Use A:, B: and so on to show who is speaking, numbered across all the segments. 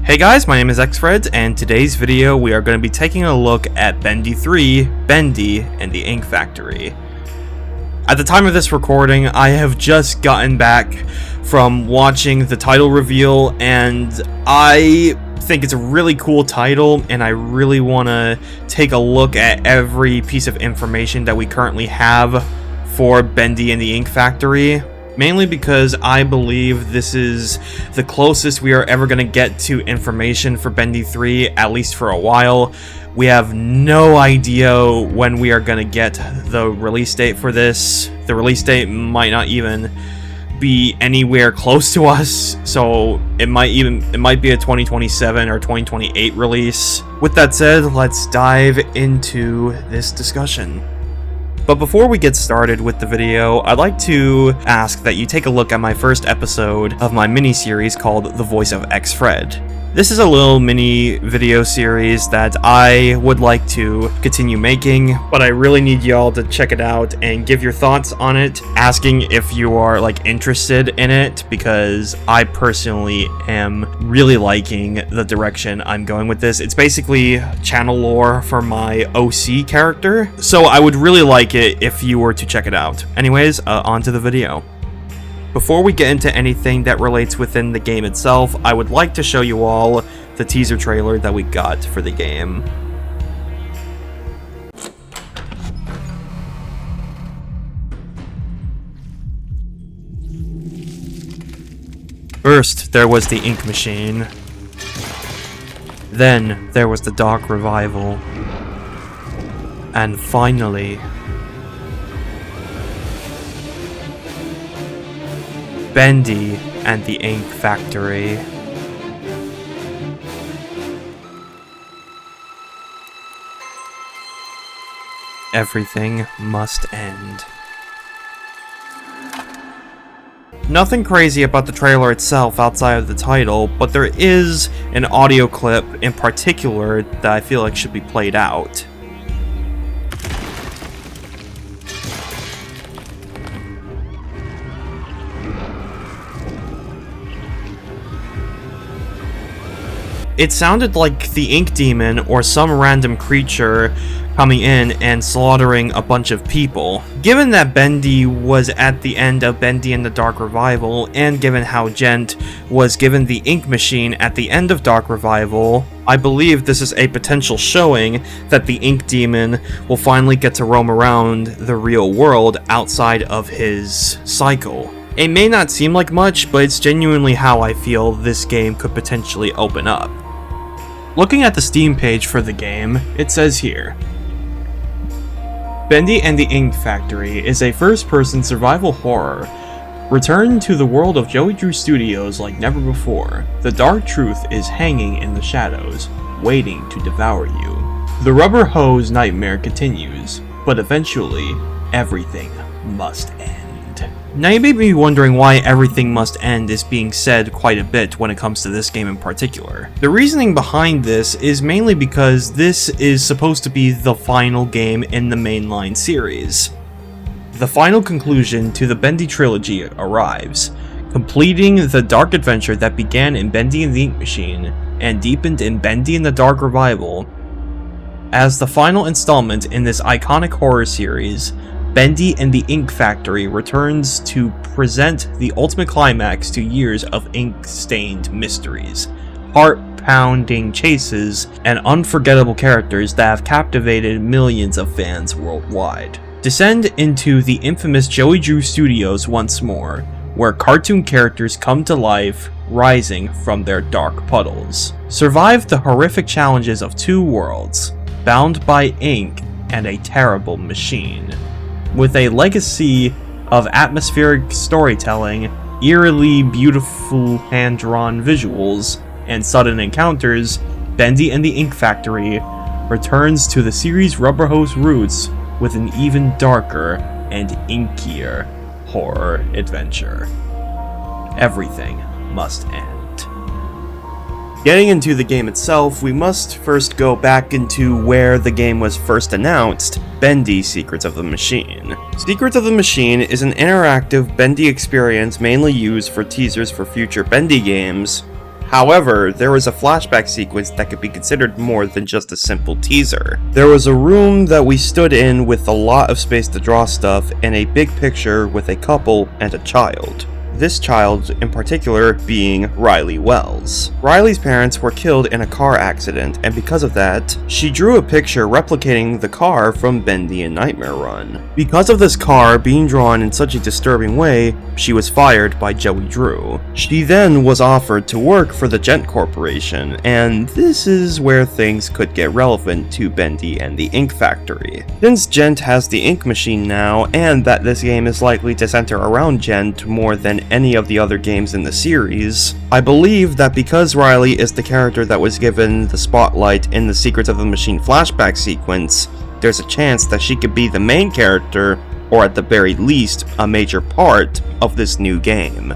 A: Hey guys, my name is XFred, and today's video we are going to be taking a look at Bendy 3, Bendy, and the Ink Factory. At the time of this recording, I have just gotten back from watching the title reveal, and I think it's a really cool title, and I really want to take a look at every piece of information that we currently have for Bendy and the Ink Factory. Mainly because I believe this is the closest we are ever going to get to information for Bendy 3, at least for a while. We have no idea when we are going to get the release date for this. The release date might not even be anywhere close to us, so it might be a 2027 or 2028 release. With that said, let's dive into this discussion. But before we get started with the video, I'd like to ask that you take a look at my first episode of my mini-series called The Voice of XFred. This is a little mini video series that I would like to continue making, but I really need y'all to check it out and give your thoughts on it, asking if you are interested in it, because I personally am really liking the direction I'm going with this. It's basically channel lore for my OC character, so I would really like it if you were to check it out. Anyways, on to the video. Before we get into anything that relates within the game itself, I would like to show you all the teaser trailer that we got for the game. First, there was the Ink Machine. Then, there was the Dark Revival. And finally, Bendy and the Ink Factory. Everything must end. Nothing crazy about the trailer itself outside of the title, but there is an audio clip in particular that I feel like should be played out. It sounded like the Ink Demon or some random creature coming in and slaughtering a bunch of people. Given that Bendy was at the end of Bendy and the Dark Revival, and given how Gent was given the Ink Machine at the end of Dark Revival, I believe this is a potential showing that the Ink Demon will finally get to roam around the real world outside of his cycle. It may not seem like much, but it's genuinely how I feel this game could potentially open up. Looking at the Steam page for the game, it says here, Bendy and the Ink Factory is a first-person survival horror. Return to the world of Joey Drew Studios like never before. The dark truth is hanging in the shadows, waiting to devour you. The rubber hose nightmare continues, but eventually, everything must end. Now you may be wondering why everything must end is being said quite a bit when it comes to this game in particular. The reasoning behind this is mainly because this is supposed to be the final game in the mainline series. The final conclusion to the Bendy trilogy arrives, completing the dark adventure that began in Bendy and the Ink Machine and deepened in Bendy and the Dark Revival. As the final installment in this iconic horror series, Bendy and the Ink Factory returns to present the ultimate climax to years of ink-stained mysteries, heart-pounding chases, and unforgettable characters that have captivated millions of fans worldwide. Descend into the infamous Joey Drew Studios once more, where cartoon characters come to life, rising from their dark puddles. Survive the horrific challenges of two worlds, bound by ink and a terrible machine. With a legacy of atmospheric storytelling, eerily beautiful hand-drawn visuals, and sudden encounters, Bendy and the Ink Factory returns to the series' rubber hose roots with an even darker and inkier horror adventure. Everything must end. Getting into the game itself, we must first go back into where the game was first announced, Bendy Secrets of the Machine. Secrets of the Machine is an interactive Bendy experience mainly used for teasers for future Bendy games,
B: However, there was a flashback sequence that could be considered more than just a simple teaser. There was a room that we stood in with a lot of space to draw stuff and a big picture with a couple and a child. This child, in particular, being Riley Wells. Riley's parents were killed in a car accident, and because of that, she drew a picture replicating the car from Bendy and Nightmare Run. Because of this car being drawn in such a disturbing way, she was fired by Joey Drew. She then was offered to work for the Gent Corporation, and this is where things could get relevant to Bendy and the Ink Factory. Since Gent has the ink machine now, and that this game is likely to center around Gent more than any of the other games in the series, I believe that because Riley is the character that was given the spotlight in the Secrets of the Machine flashback sequence, there's a chance that she could be the main character, or at the very least, a major part of this new game.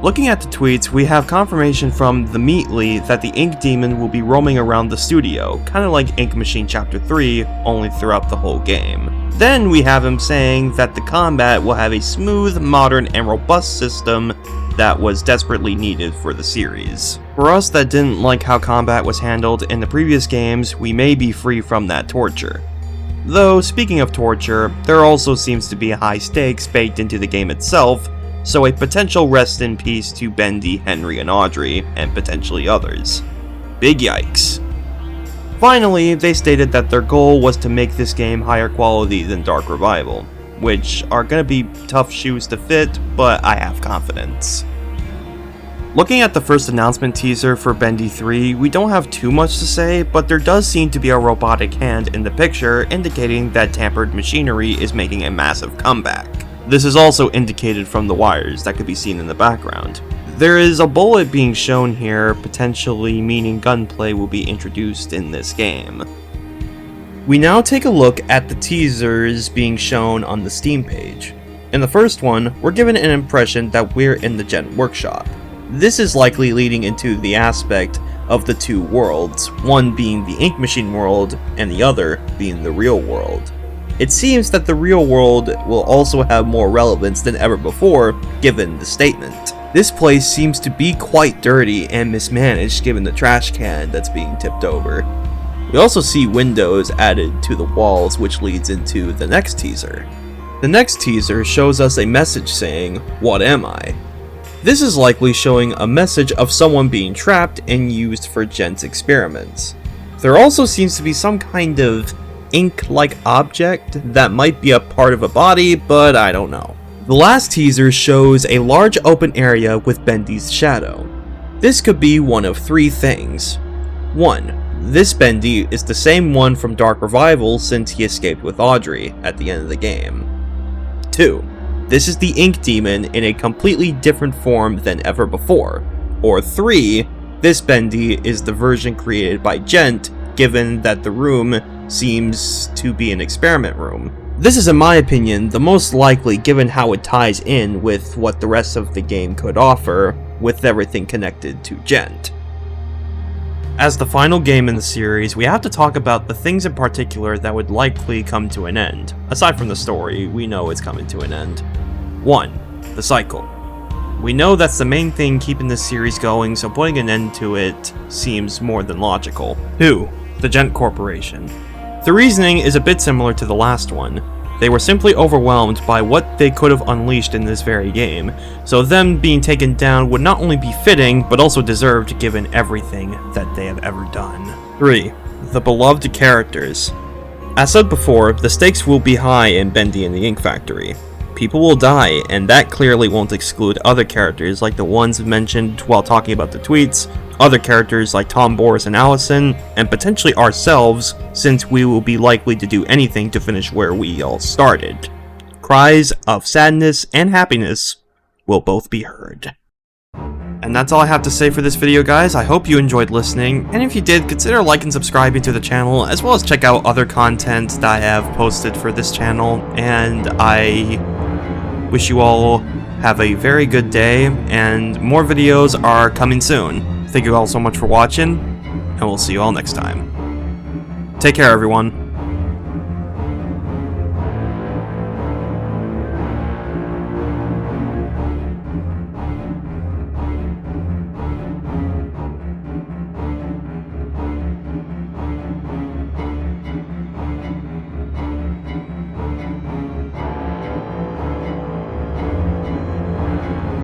B: Looking at the tweets, we have confirmation from the Meatly that the Ink Demon will be roaming around the studio, kinda like Ink Machine Chapter 3, only throughout the whole game. Then we have him saying that the combat will have a smooth, modern, and robust system that was desperately needed for the series. For us that didn't like how combat was handled in the previous games, we may be free from that torture. Though, speaking of torture, there also seems to be high stakes baked into the game itself, so a potential rest in peace to Bendy, Henry, and Audrey, and potentially others. Big yikes. Finally, they stated that their goal was to make this game higher quality than Dark Revival, which are gonna be tough shoes to fit, but I have confidence. Looking at the first announcement teaser for Bendy 3, we don't have too much to say, but there does seem to be a robotic hand in the picture, indicating that tampered machinery is making a massive comeback. This is also indicated from the wires that could be seen in the background. There is a bullet being shown here, potentially meaning gunplay will be introduced in this game. We now take a look at the teasers being shown on the Steam page. In the first one, we're given an impression that we're in the Gent workshop. This is likely leading into the aspect of the two worlds, one being the Ink Machine world and the other being the real world. It seems that the real world will also have more relevance than ever before, given the statement. This place seems to be quite dirty and mismanaged given the trash can that's being tipped over. We also see windows added to the walls, which leads into the next teaser. The next teaser shows us a message saying, "What am I?" This is likely showing a message of someone being trapped and used for Gent's experiments. There also seems to be some kind of ink-like object that might be a part of a body, but I don't know. The last teaser shows a large open area with Bendy's shadow. This could be one of three things. 1. This Bendy is the same one from Dark Revival since he escaped with Audrey at the end of the game. 2. This is the Ink Demon in a completely different form than ever before. Or 3. This Bendy is the version created by Gent, given that the room seems to be an experiment room. This is, in my opinion, the most likely given how it ties in with what the rest of the game could offer, with everything connected to Gent. As the final game in the series, we have to talk about the things in particular that would likely come to an end. Aside from the story, we know it's coming to an end. 1. The cycle. We know that's the main thing keeping this series going, so putting an end to it seems more than logical. 2. The Gent Corporation. The reasoning is a bit similar to the last one. They were simply overwhelmed by what they could have unleashed in this very game, so them being taken down would not only be fitting, but also deserved given everything that they have ever done. 3. The beloved characters. As said before, the stakes will be high in Bendy and the Ink Factory. People will die, and that clearly won't exclude other characters like the ones mentioned while talking about the tweets, other characters like Tom, Boris, and Allison, and potentially ourselves, since we will be likely to do anything to finish where we all started. Cries of sadness and happiness will both be heard. And that's all I have to say for this video, guys. I hope you enjoyed listening, and if you did, consider liking and subscribing to the channel, as well as check out other content that I have posted for this channel, and I wish you all have a very good day, and more videos are coming soon. Thank you all so much for watching, and we'll see you all next time. Take care, everyone.